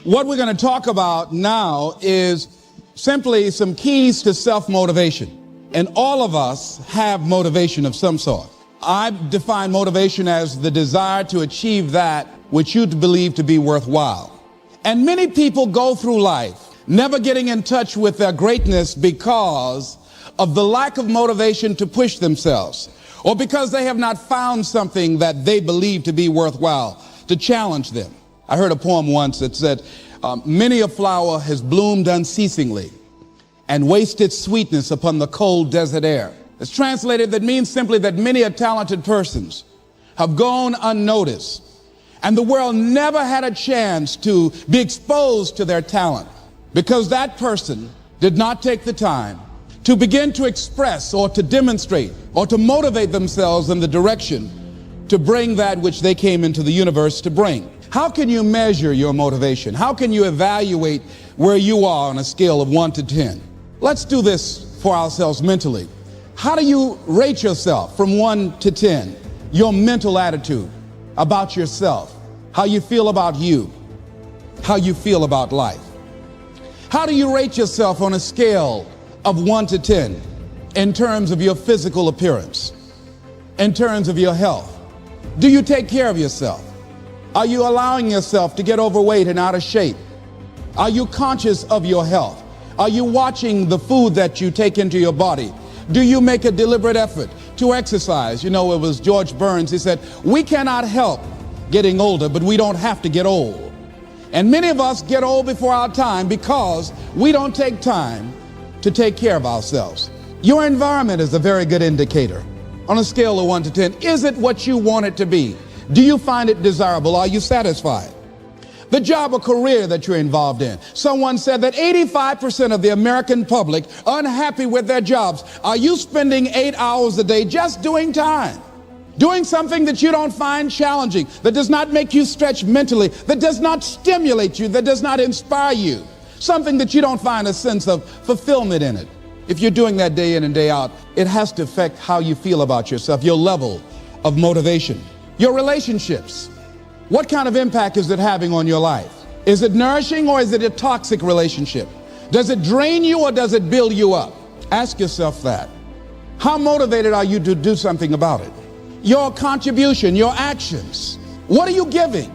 What we're going to talk about now is simply some keys to self-motivation. And all of us have motivation of some sort. I define motivation as the desire to achieve that which you believe to be worthwhile. And many people go through life never getting in touch with their greatness because of the lack of motivation to push themselves, or because they have not found something that they believe to be worthwhile to challenge them. I heard a poem once that said, many a flower has bloomed unceasingly and wasted sweetness upon the cold desert air. It's translated, that means simply that many a talented persons have gone unnoticed, and the world never had a chance to be exposed to their talent because that person did not take the time to begin to express or to demonstrate or to motivate themselves in the direction to bring that which they came into the universe to bring. How can you measure your motivation? How can you evaluate where you are on a scale of 1 to 10? Let's do this for ourselves mentally. How do you rate yourself from 1 to 10? Your mental attitude about yourself, how you feel about you, how you feel about life. How do you rate yourself on a scale of 1 to 10 in terms of your physical appearance, in terms of your health? Do you take care of yourself? Are you allowing yourself to get overweight and out of shape? Are you conscious of your health? Are you watching the food that you take into your body? Do you make a deliberate effort to exercise? You know, it was George Burns. He said, we cannot help getting older, but we don't have to get old. And many of us get old before our time because we don't take time to take care of ourselves. Your environment is a very good indicator. On a scale of 1 to 10, is it what you want it to be? Do you find it desirable? Are you satisfied? The job or career that you're involved in. Someone said that 85% of the American public are unhappy with their jobs. Are you spending 8 hours a day just doing time? Doing something that you don't find challenging, that does not make you stretch mentally, that does not stimulate you, that does not inspire you. Something that you don't find a sense of fulfillment in it. If you're doing that day in and day out, it has to affect how you feel about yourself, your level of motivation. Your relationships. What kind of impact is it having on your life? Is it nourishing or is it a toxic relationship? Does it drain you or does it build you up? Ask yourself that. How motivated are you to do something about it? Your contribution, your actions. What are you giving?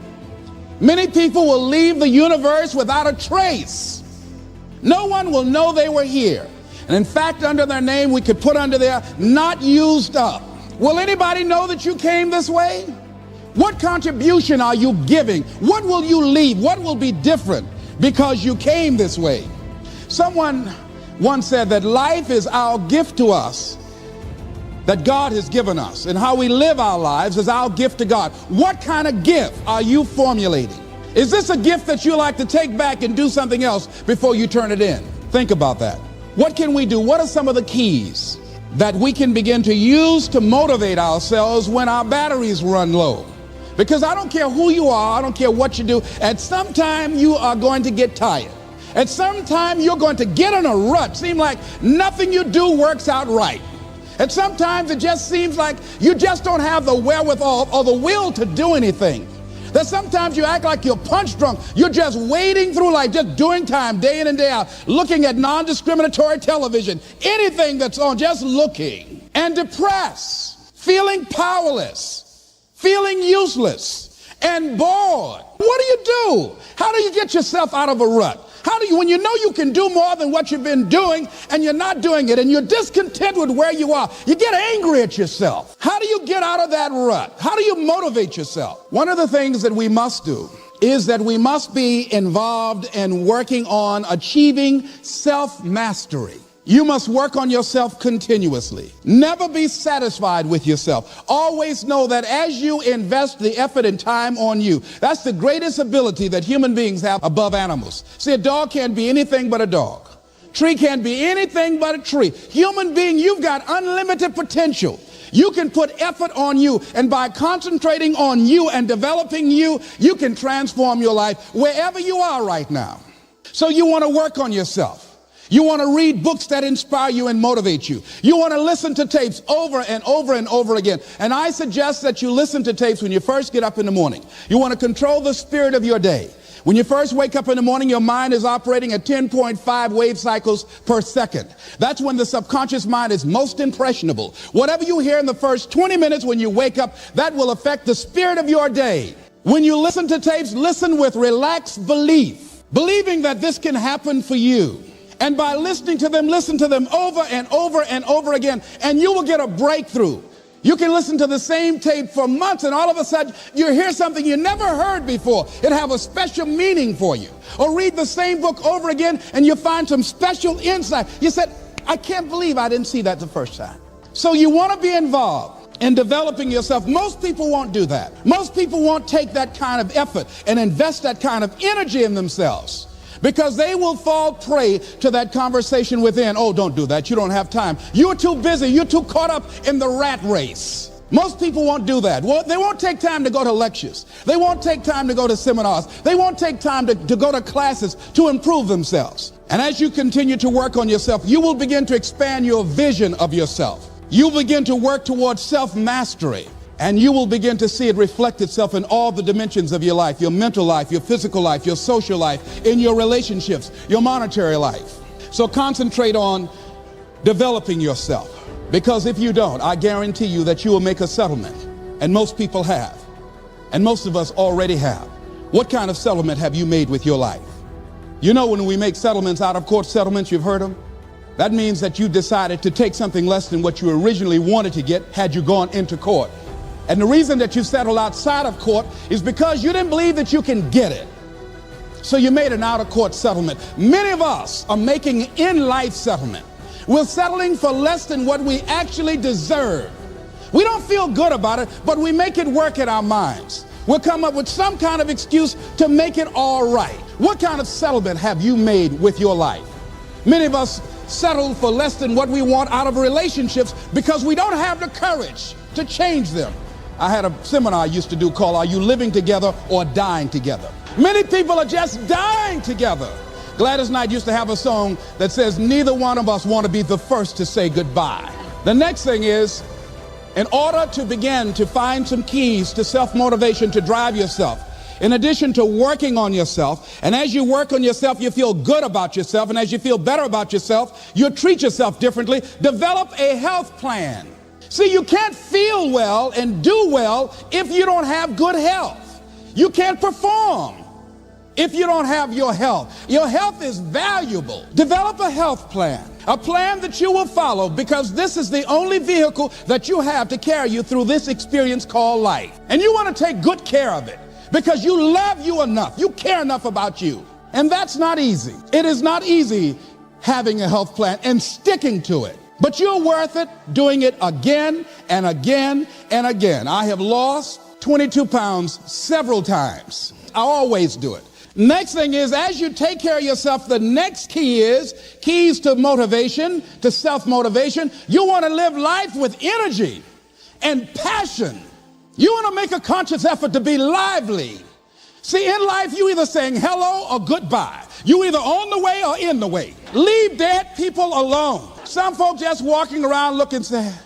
Many people will leave the universe without a trace. No one will know they were here. And in fact, under their name, we could put under there, not used up. Will anybody know that you came this way? What contribution are you giving? What will you leave? What will be different because you came this way? Someone once said that life is our gift to us that God has given us, and how we live our lives is our gift to God. What kind of gift are you formulating? Is this a gift that you like to take back and do something else before you turn it in? Think about that. What can we do? What are some of the keys that we can begin to use to motivate ourselves when our batteries run low? Because I don't care who you are, I don't care what you do, at some time you are going to get tired. At some time you're going to get in a rut. Seem like nothing you do works out right. And sometimes it just seems like you just don't have the wherewithal or the will to do anything. That sometimes you act like you're punch drunk. You're just wading through life, just doing time day in and day out, looking at non-discriminatory television, anything that's on, just looking. And depressed, feeling powerless, feeling useless, and bored. What do you do? How do you get yourself out of a rut? How do you, when you know you can do more than what you've been doing and you're not doing it and you're discontent with where you are, you get angry at yourself. How do you get out of that rut? How do you motivate yourself? One of the things that we must do is that we must be involved in working on achieving self-mastery. You must work on yourself continuously. Never be satisfied with yourself. Always know that as you invest the effort and time on you, that's the greatest ability that human beings have above animals. See, a dog can't be anything but a dog. Tree can't be anything but a tree. Human being, you've got unlimited potential. You can put effort on you, and by concentrating on you and developing you, you can transform your life wherever you are right now. So you want to work on yourself. You want to read books that inspire you and motivate you. You want to listen to tapes over and over and over again. And I suggest that you listen to tapes when you first get up in the morning. You want to control the spirit of your day. When you first wake up in the morning, your mind is operating at 10.5 wave cycles per second. That's when the subconscious mind is most impressionable. Whatever you hear in the first 20 minutes when you wake up, that will affect the spirit of your day. When you listen to tapes, listen with relaxed belief, believing that this can happen for you. And by listening to them, listen to them over and over and over again, and you will get a breakthrough. You can listen to the same tape for months, and all of a sudden you hear something you never heard before. It have a special meaning for you. Or read the same book over again, and you find some special insight. You said, I can't believe I didn't see that the first time. So you want to be involved in developing yourself. Most people won't do that. Most people won't take that kind of effort and invest that kind of energy in themselves, because they will fall prey to that conversation within. Oh, don't do that. You don't have time. You're too busy. You're too caught up in the rat race. Most people won't do that. Well, they won't take time to go to lectures. They won't take time to go to seminars. They won't take time to go to classes to improve themselves. And as you continue to work on yourself, you will begin to expand your vision of yourself. You'll begin to work towards self-mastery. And you will begin to see it reflect itself in all the dimensions of your life, your mental life, your physical life, your social life, in your relationships, your monetary life. So concentrate on developing yourself, because if you don't, I guarantee you that you will make a settlement. And most people have. And most of us already have. What kind of settlement have you made with your life? You know, when we make settlements, out of court settlements, you've heard them. That means that you decided to take something less than what you originally wanted to get had you gone into court. And the reason that you settled outside of court is because you didn't believe that you can get it. So you made an out-of-court settlement. Many of us are making an in-life settlement. We're settling for less than what we actually deserve. We don't feel good about it, but we make it work in our minds. We'll come up with some kind of excuse to make it all right. What kind of settlement have you made with your life? Many of us settle for less than what we want out of relationships because we don't have the courage to change them. I had a seminar I used to do called Are You Living Together or Dying Together? Many people are just dying together. Gladys Knight used to have a song that says, neither one of us want to be the first to say goodbye. The next thing is, in order to begin to find some keys to self-motivation to drive yourself, in addition to working on yourself, and as you work on yourself, you feel good about yourself, and as you feel better about yourself, you treat yourself differently. Develop a health plan. See, you can't feel well and do well if you don't have good health. You can't perform if you don't have your health. Your health is valuable. Develop a health plan, a plan that you will follow, because this is the only vehicle that you have to carry you through this experience called life. And you want to take good care of it because you love you enough. You care enough about you. And that's not easy. It is not easy having a health plan and sticking to it. But you're worth it doing it again and again and again. I have lost 22 pounds several times. I always do it. Next thing is, as you take care of yourself, the next key is keys to motivation, to self-motivation. You want to live life with energy and passion. You want to make a conscious effort to be lively. See, in life, you either saying hello or goodbye. You either on the way or in the way. Leave dead people alone. Some folks just walking around looking sad.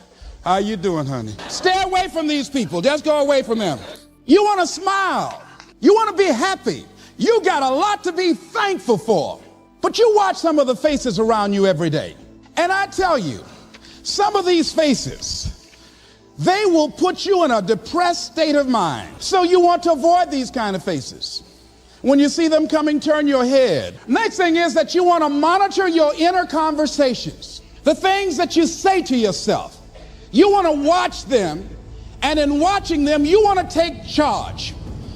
How you doing, honey? Stay away from these people. Just go away from them. You want to smile. You want to be happy. You got a lot to be thankful for. But you watch some of the faces around you every day. And I tell you, some of these faces, they will put you in a depressed state of mind. So you want to avoid these kind of faces. When you see them coming, turn your head. Next thing is that you want to monitor your inner conversations. The things that you say to yourself. You want to watch them, and in watching them, you want to take charge.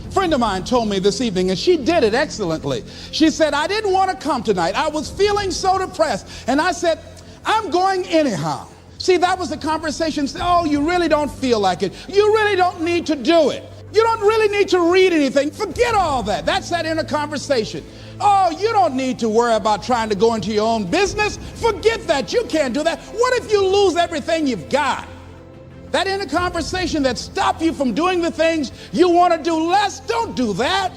A friend of mine told me this evening, and she did it excellently. She said, I didn't want to come tonight. I was feeling so depressed. And I said, I'm going anyhow. See, that was the conversation. Oh, you really don't feel like it. You really don't need to do it. You don't really need to read anything. Forget all that. That's that inner conversation. Oh, you don't need to worry about trying to go into your own business. Forget that. You can't do that. What if you lose everything you've got? That inner conversation that stops you from doing the things you want to do less, don't do that.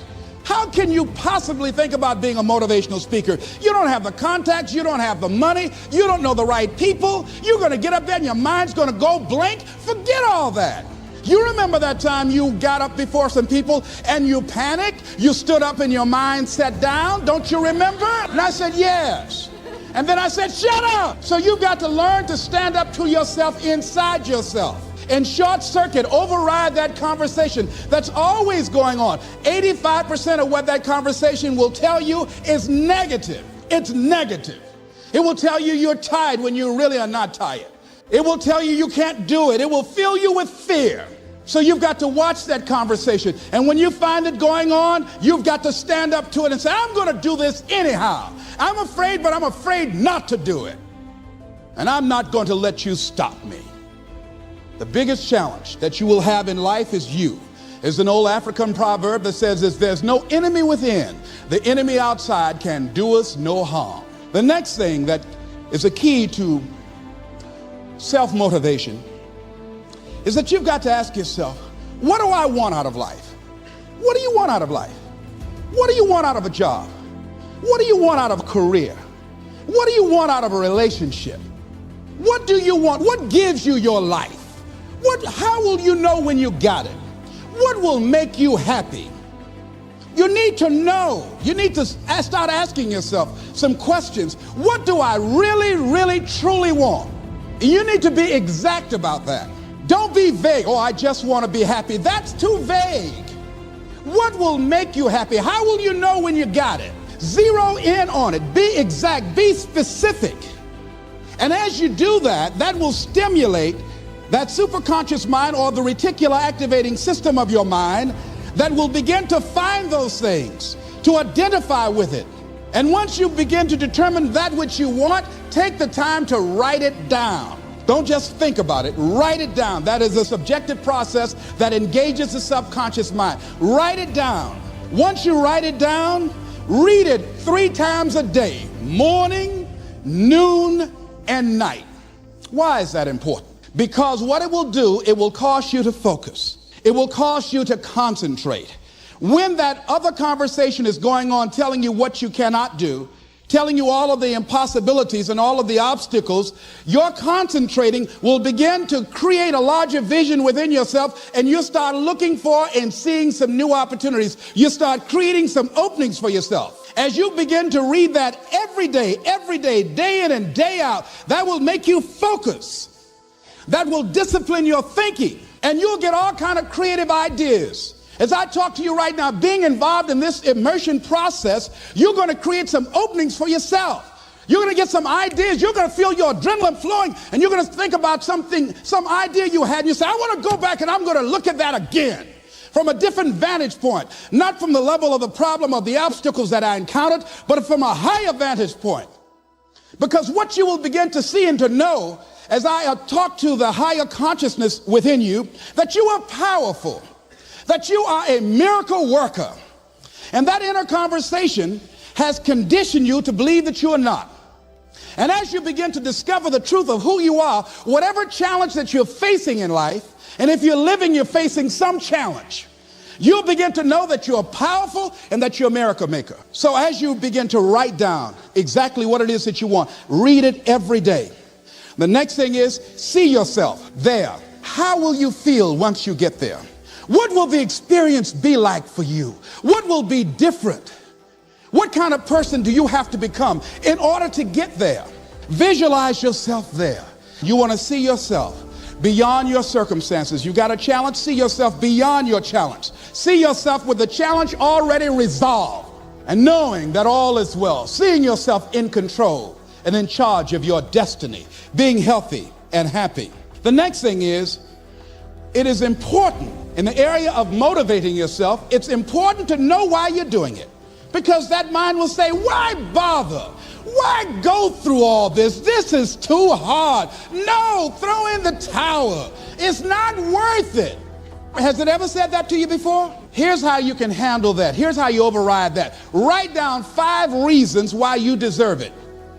How can you possibly think about being a motivational speaker? You don't have the contacts, you don't have the money, you don't know the right people. You're going to get up there and your mind's going to go blank. Forget all that. You remember that time you got up before some people and you panicked? You stood up and your mind sat down? Don't you remember? And I said, yes. And then I said, shut up. So you've got to learn to stand up to yourself inside yourself and short circuit, override that conversation that's always going on. 85% of what that conversation will tell you is negative. It's negative. It will tell you you're tired when you really are not tired. It will tell you you can't do it. It will fill you with fear. So you've got to watch that conversation. And when you find it going on, you've got to stand up to it and say, I'm going to do this anyhow. I'm afraid, but I'm afraid not to do it. And I'm not going to let you stop me. The biggest challenge that you will have in life is you. There's an old African proverb that says, if there's no enemy within, the enemy outside can do us no harm. The next thing that is a key to self-motivation is that you've got to ask yourself, what do I want out of life? What do you want out of life? What do you want out of a job? What do you want out of a career? What do you want out of a relationship? What do you want? What gives you your life? How will you know when you got it? What will make you happy? You need to know. You need to start asking yourself some questions. What do I really, really, truly want? You need to be exact about that. Don't be vague. Oh, I just want to be happy. That's too vague. What will make you happy? How will you know when you got it? Zero in on it. Be exact. Be specific. And as you do that, that will stimulate that superconscious mind, or the reticular activating system of your mind, that will begin to find those things, to identify with it. And once you begin to determine that which you want, take the time to write it down. Don't just think about it. Write it down. That is a subjective process that engages the subconscious mind. Write it down. Once you write it down, read it 3 times a day, morning, noon, and night. Why is that important? Because what it will do, it will cause you to focus. It will cause you to concentrate. When that other conversation is going on telling you what you cannot do, telling you all of the impossibilities and all of the obstacles, your concentrating will begin to create a larger vision within yourself, and you'll start looking for and seeing some new opportunities. You start creating some openings for yourself. As you begin to read that every day, day in and day out, that will make you focus. That will discipline your thinking, and you'll get all kind of creative ideas. As I talk to you right now, being involved in this immersion process, you're going to create some openings for yourself. You're going to get some ideas. You're going to feel your adrenaline flowing, and you're going to think about something, some idea you had, and you say, I want to go back and I'm going to look at that again from a different vantage point, not from the level of the problem or the obstacles that I encountered, but from a higher vantage point. Because what you will begin to see and to know as I talk to the higher consciousness within you, that you are powerful, that you are a miracle worker. And that inner conversation has conditioned you to believe that you are not. And as you begin to discover the truth of who you are, whatever challenge that you're facing in life, and if you're living, you're facing some challenge, you'll begin to know that you're powerful and that you're a miracle maker. So as you begin to write down exactly what it is that you want, read it every day. The next thing is, see yourself there. How will you feel once you get there? What will the experience be like for you? What will be different? What kind of person do you have to become in order to get there? Visualize yourself there. You want to see yourself beyond your circumstances. You got a challenge, see yourself beyond your challenge. See yourself with the challenge already resolved and knowing that all is well. Seeing yourself in control and in charge of your destiny, being healthy and happy. The next thing is, it is important in the area of motivating yourself, it's important to know why you're doing it. Because that mind will say, why bother? Why go through all this? This is too hard. No, throw in the towel. It's not worth it. Has it ever said that to you before? Here's how you can handle that. Here's how you override that. Write down 5 reasons why you deserve it.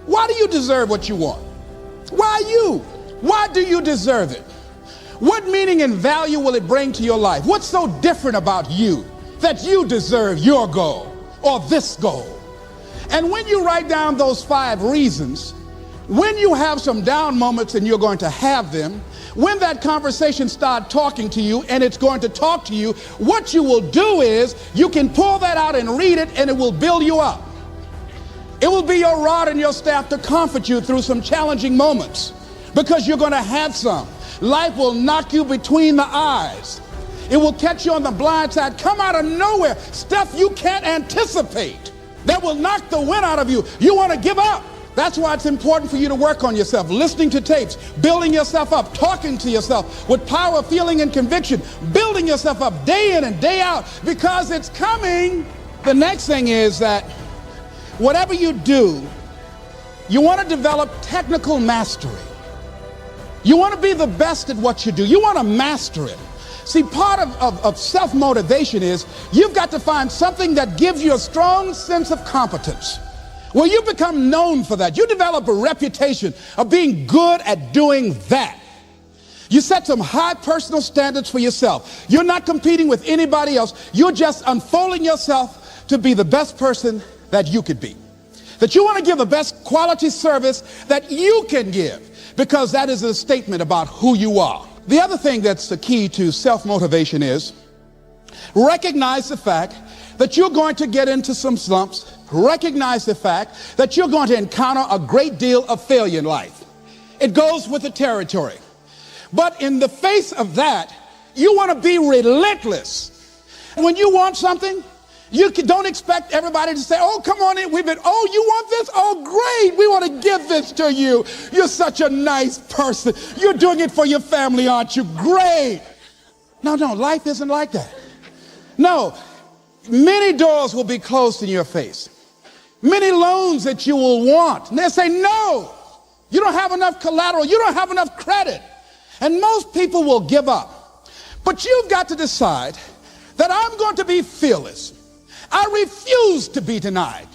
Why do you deserve what you want? Why you? Why do you deserve it? What meaning and value will it bring to your life? What's so different about you that you deserve your goal or this goal? And when you write down those 5 reasons, when you have some down moments, and you're going to have them, when that conversation starts talking to you, and it's going to talk to you, what you will do is you can pull that out and read it, and it will build you up. It will be your rod and your staff to comfort you through some challenging moments, because you're going to have some. Life will knock you between the eyes. It will catch you on the blind side, come out of nowhere, stuff you can't anticipate that will knock the wind out of you. You want to give up. That's why it's important for you to work on yourself, listening to tapes, building yourself up, talking to yourself with power, feeling, and conviction, building yourself up day in and day out, because it's coming. The next thing is that whatever you do, you want to develop technical mastery. You want to be the best at what you do. You want to master it. See, part of self-motivation is you've got to find something that gives you a strong sense of competence. Well, you become known for that. You develop a reputation of being good at doing that. You set some high personal standards for yourself. You're not competing with anybody else. You're just unfolding yourself to be the best person that you could be. That you want to give the best quality service that you can give, because that is a statement about who you are. The other thing that's the key to self-motivation is recognize the fact that you're going to get into some slumps. Recognize the fact that you're going to encounter a great deal of failure in life. It goes with the territory. But in the face of that, you want to be relentless. When you want something, you don't expect everybody to say, oh, come on in. You want this? Oh, great. We want to give this to you. You're such a nice person. You're doing it for your family, aren't you? Great. No, life isn't like that. No, many doors will be closed in your face. Many loans that you will want. And they'll say, no, you don't have enough collateral. You don't have enough credit. And most people will give up. But you've got to decide that I'm going to be fearless. I refuse to be denied.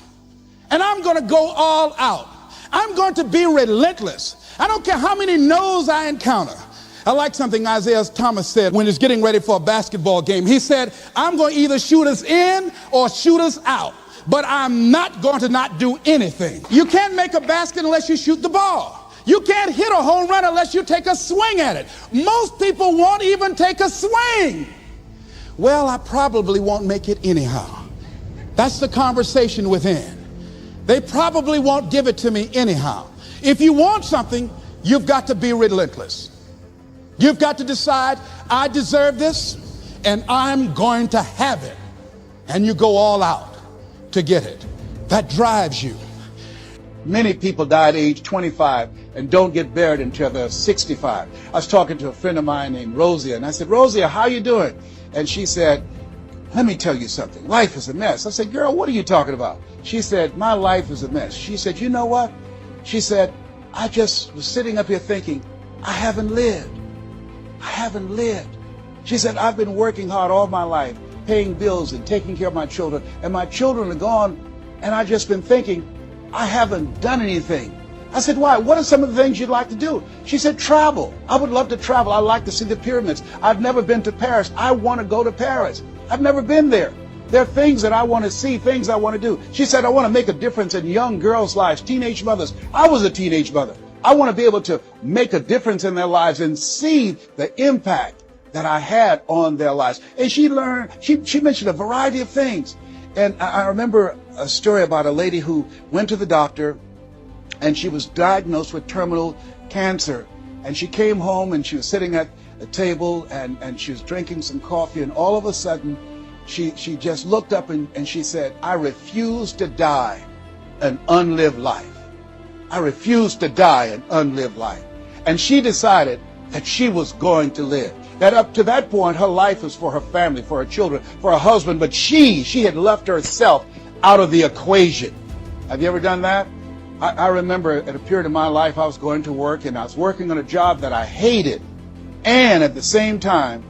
And I'm going to go all out. I'm going to be relentless. I don't care how many no's I encounter. I like something Isaiah Thomas said when he was getting ready for a basketball game. He said, I'm going to either shoot us in or shoot us out, but I'm not going to not do anything. You can't make a basket unless you shoot the ball. You can't hit a home run unless you take a swing at it. Most people won't even take a swing. Well, I probably won't make it anyhow. That's the conversation within. They probably won't give it to me anyhow. If you want something, you've got to be relentless. You've got to decide, I deserve this, and I'm going to have it. And you go all out to get it. That drives you. Many people die at age 25 and don't get buried until they're 65. I was talking to a friend of mine named Rosia, and I said, Rosia, how you doing? And she said, let me tell you something. Life is a mess. I said, girl, what are you talking about? She said, my life is a mess. She said, you know what? She said, I just was sitting up here thinking, I haven't lived. I haven't lived. She said, I've been working hard all my life, paying bills and taking care of my children, and my children are gone, and I've just been thinking, I haven't done anything. I said, why? What are some of the things you'd like to do? She said, travel. I would love to travel. I like to see the pyramids. I've never been to Paris. I want to go to Paris. I've never been there. There are things that I want to see, things I want to do. She said, I want to make a difference in young girls' lives, teenage mothers. I was a teenage mother. I want to be able to make a difference in their lives and see the impact that I had on their lives. And she mentioned a variety of things. And I remember a story about a lady who went to the doctor, and she was diagnosed with terminal cancer. And she came home and she was sitting at a table and she was drinking some coffee, and all of a sudden she just looked up and she said, I refuse to die an unlived life. I refuse to die an unlived life. And she decided that she was going to live. That up to that point, her life was for her family, for her children, for her husband, but she had left herself out of the equation. Have you ever done that? I remember at a period of my life, I was going to work, and I was working on a job that I hated. And at the same time,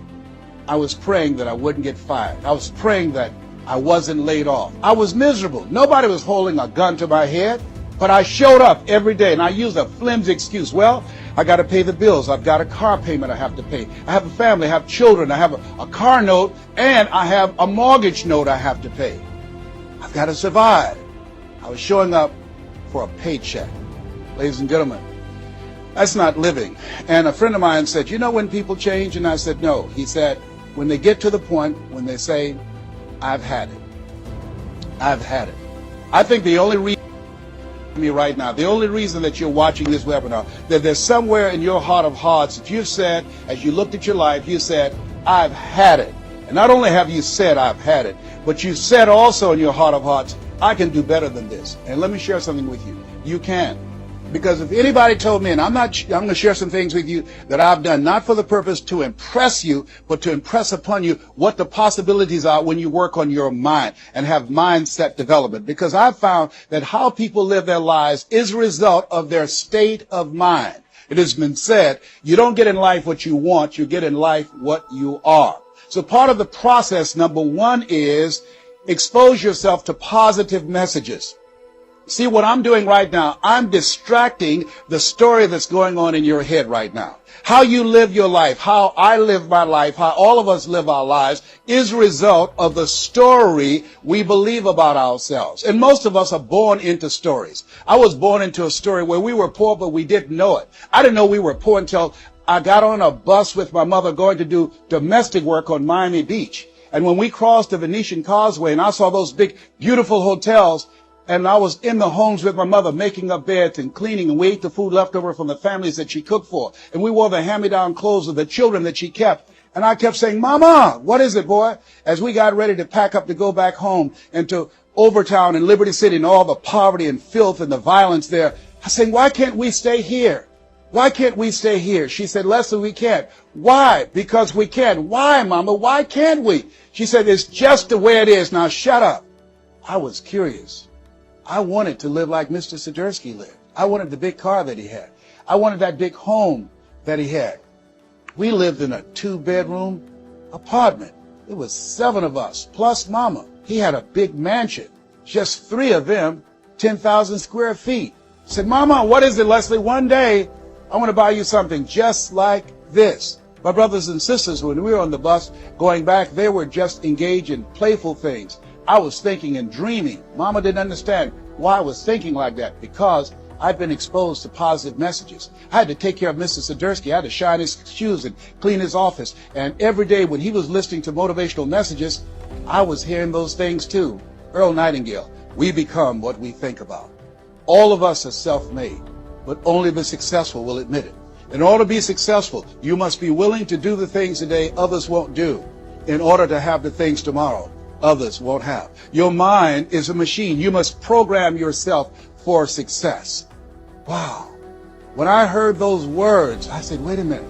I was praying that I wouldn't get fired. I was praying that I wasn't laid off. I was miserable. Nobody was holding a gun to my head. But I showed up every day, and I used a flimsy excuse. Well, I got to pay the bills. I've got a car payment I have to pay. I have a family. I have children. I have a car note, and I have a mortgage note I have to pay. I've got to survive. I was showing up for a paycheck. Ladies and gentlemen, That's not living. And a friend of mine said, you know when people change? And I said, no. He said, when they get to the point when they say, I've had it. I've had it. I think the only reason right now, the only reason that you're watching this webinar, that there's somewhere in your heart of hearts that you've said, as you looked at your life, you said, I've had it. And not only have you said, I've had it, but you said also in your heart of hearts, I can do better than this. And let me share something with you. You can. Because if anybody told me, and I'm going to share some things with you that I've done, not for the purpose to impress you, but to impress upon you what the possibilities are when you work on your mind and have mindset development. Because I've found that how people live their lives is a result of their state of mind. It has been said, you don't get in life what you want, you get in life what you are. So part of the process, number one, is expose yourself to positive messages. See, what I'm doing right now, I'm distracting the story that's going on in your head right now. How you live your life, how I live my life, how all of us live our lives is a result of the story we believe about ourselves. And most of us are born into stories. I was born into a story where we were poor, but we didn't know it. I didn't know we were poor until I got on a bus with my mother going to do domestic work on Miami Beach. And when we crossed the Venetian Causeway and I saw those big, beautiful hotels, and I was in the homes with my mother making up beds and cleaning, and we ate the food left over from the families that she cooked for. And we wore the hand-me-down clothes of the children that she kept. And I kept saying, Mama, what is it, boy? As we got ready to pack up to go back home and to Overtown and Liberty City and all the poverty and filth and the violence there, I was saying, why can't we stay here? Why can't we stay here? She said, Leslie, we can't. Why? Because we can. Why, Mama? Why can't we? She said, it's just the way it is. Now shut up. I was curious. I wanted to live like Mr. Sidursky lived. I wanted the big car that he had. I wanted that big home that he had. We lived in a 2-bedroom apartment. It was 7 of us, plus Mama. He had a big mansion, just 3 of them, 10,000 square feet. I said, Mama, what is it, Leslie? One day, I want to buy you something just like this. My brothers and sisters, when we were on the bus going back, they were just engaged in playful things. I was thinking and dreaming. Mama didn't understand why I was thinking like that, because I'd been exposed to positive messages. I had to take care of Mr. Sidursky. I had to shine his shoes and clean his office. And every day when he was listening to motivational messages, I was hearing those things too. Earl Nightingale, we become what we think about. All of us are self-made, but only the successful will admit it. In order to be successful, you must be willing to do the things today others won't do in order to have the things tomorrow others won't have. Your mind is a machine. You must program yourself for success. Wow. When I heard those words, I said, wait a minute.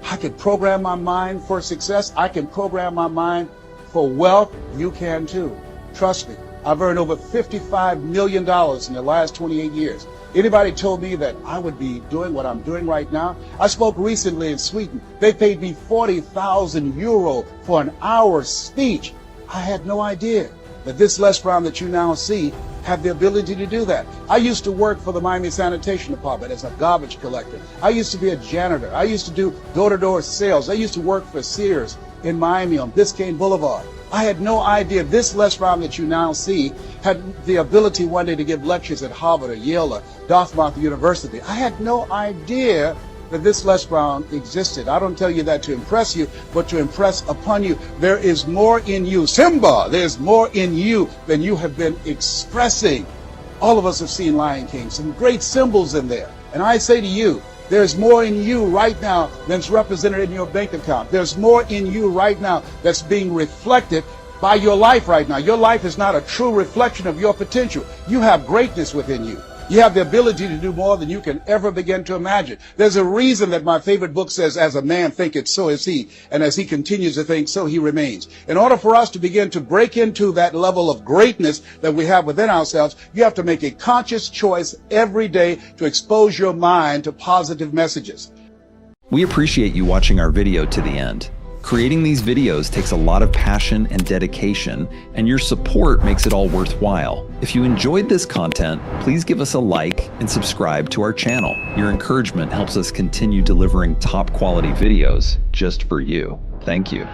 I can program my mind for success. I can program my mind for wealth. You can too. Trust me. I've earned over $55 million in the last 28 years. Anybody told me that I would be doing what I'm doing right now? I spoke recently in Sweden. They paid me 40,000 euro for an hour speech. I had no idea that this Les Brown that you now see had the ability to do that. I used to work for the Miami Sanitation Department as a garbage collector. I used to be a janitor. I used to do door-to-door sales. I used to work for Sears in Miami on Biscayne Boulevard. I had no idea this Les Brown that you now see had the ability one day to give lectures at Harvard or Yale or Dartmouth University. I had no idea that this Les Brown existed. I don't tell you that to impress you, but to impress upon you. There is more in you. Simba, there's more in you than you have been expressing. All of us have seen Lion King, some great symbols in there. And I say to you, there's more in you right now than's represented in your bank account. There's more in you right now that's being reflected by your life right now. Your life is not a true reflection of your potential. You have greatness within you. You have the ability to do more than you can ever begin to imagine. There's a reason that my favorite book says, as a man thinketh, so is he. And as he continues to think, so he remains. In order for us to begin to break into that level of greatness that we have within ourselves, you have to make a conscious choice every day to expose your mind to positive messages. We appreciate you watching our video to the end. Creating these videos takes a lot of passion and dedication, and your support makes it all worthwhile. If you enjoyed this content, please give us a like and subscribe to our channel. Your encouragement helps us continue delivering top quality videos just for you. Thank you.